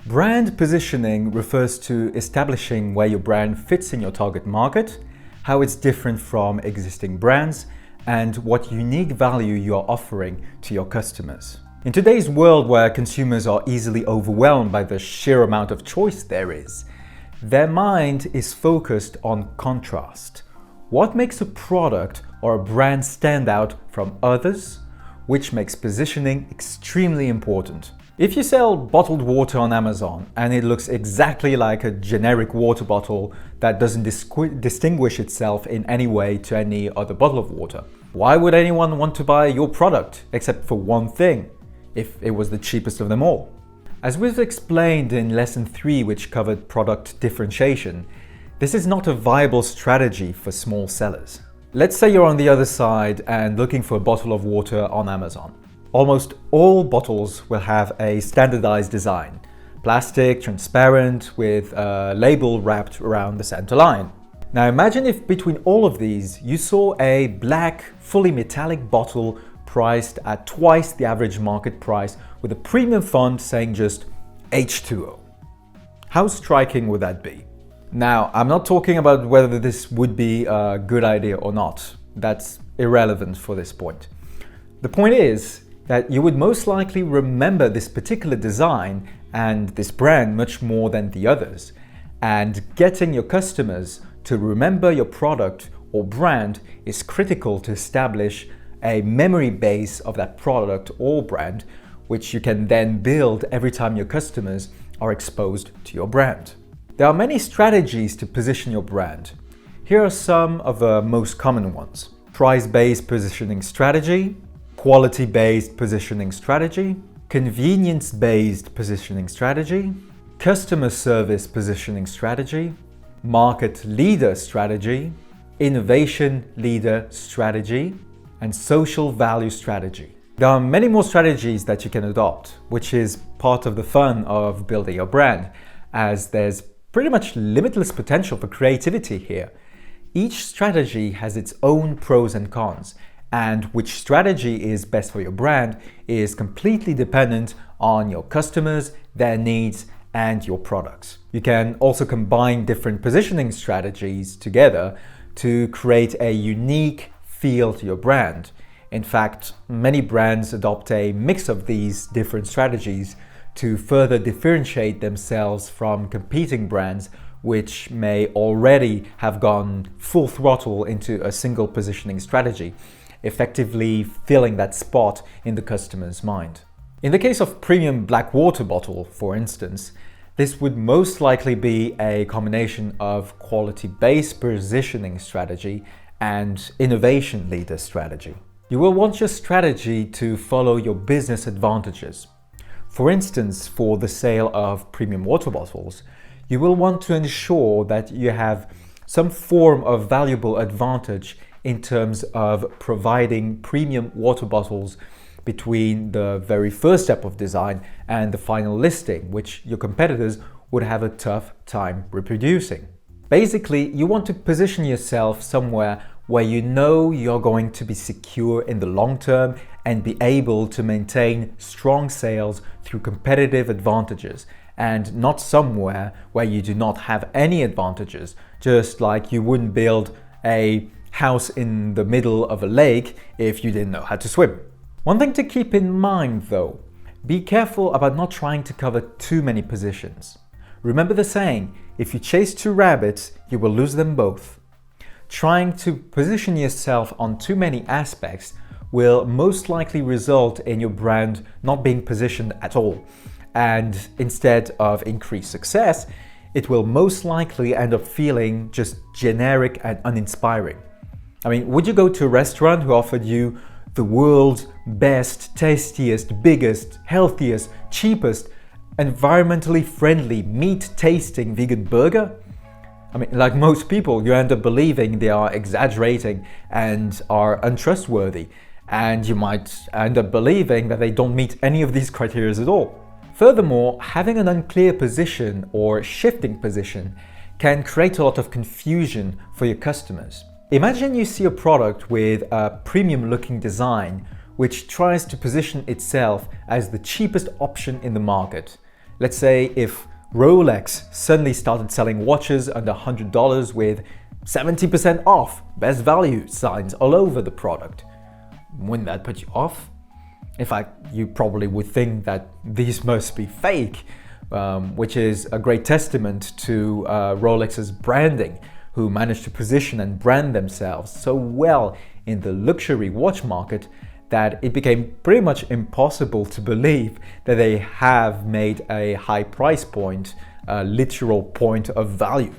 Brand positioning refers to establishing where your brand fits in your target market, how it's different from existing brands, and what unique value you are offering to your customers. In today's world where consumers are easily overwhelmed by the sheer amount of choice there is, their mind is focused on contrast. What makes a product or a brand stand out from others, which makes positioning extremely important. If you sell bottled water on Amazon and it looks exactly like a generic water bottle that doesn't distinguish itself in any way to any other bottle of water, why would anyone want to buy your product except for one thing, if it was the cheapest of them all? As we've explained in lesson 3, which covered product differentiation, this is not a viable strategy for small sellers. Let's say you're on the other side and looking for a bottle of water on Amazon. Almost all bottles will have a standardized design, plastic, transparent, with a label wrapped around the center line. Now imagine if between all of these you saw a black, fully metallic bottle priced at twice the average market price with a premium font saying just H2O. How striking would that be? Now, I'm not talking about whether this would be a good idea or not. That's irrelevant for this point. The point is that you would most likely remember this particular design and this brand much more than the others. And getting your customers to remember your product or brand is critical to establish a memory base of that product or brand, which you can then build every time your customers are exposed to your brand. There are many strategies to position your brand. Here are some of the most common ones: price-based positioning strategy, quality-based positioning strategy, convenience-based positioning strategy, customer service positioning strategy, market leader strategy, innovation leader strategy, and social value strategy. There are many more strategies that you can adopt, which is part of the fun of building your brand, as there's pretty much limitless potential for creativity here. Each strategy has its own pros and cons, and which strategy is best for your brand is completely dependent on your customers, their needs, and your products. You can also combine different positioning strategies together to create a unique feel to your brand. In fact, many brands adopt a mix of these different strategies to further differentiate themselves from competing brands which may already have gone full throttle into a single positioning strategy, effectively filling that spot in the customer's mind. In the case of premium black water bottle, for instance, this would most likely be a combination of quality-based positioning strategy and innovation leader strategy. You will want your strategy to follow your business advantages. For instance, for the sale of premium water bottles, you will want to ensure that you have some form of valuable advantage in terms of providing premium water bottles between the very first step of design and the final listing, which your competitors would have a tough time reproducing. Basically, you want to position yourself somewhere where you know you're going to be secure in the long term and be able to maintain strong sales through competitive advantages, and not somewhere where you do not have any advantages, just like you wouldn't build a house in the middle of a lake if you didn't know how to swim. One thing to keep in mind though, be careful about not trying to cover too many positions. Remember the saying, if you chase two rabbits, you will lose them both. Trying to position yourself on too many aspects will most likely result in your brand not being positioned at all. And instead of increased success, it will most likely end up feeling just generic and uninspiring. I mean, would you go to a restaurant who offered you the world's best, tastiest, biggest, healthiest, cheapest, environmentally friendly, meat-tasting vegan burger? I mean, like most people, you end up believing they are exaggerating and are untrustworthy, and you might end up believing that they don't meet any of these criteria at all. Furthermore, having an unclear position or shifting position can create a lot of confusion for your customers. Imagine you see a product with a premium looking design which tries to position itself as the cheapest option in the market. Let's say if Rolex suddenly started selling watches under $100 with 70% off, best value signs all over the product. Wouldn't that put you off? In fact, you probably would think that these must be fake, which is a great testament to Rolex's branding, who managed to position and brand themselves so well in the luxury watch market that it became pretty much impossible to believe that they have made a high price point a literal point of value.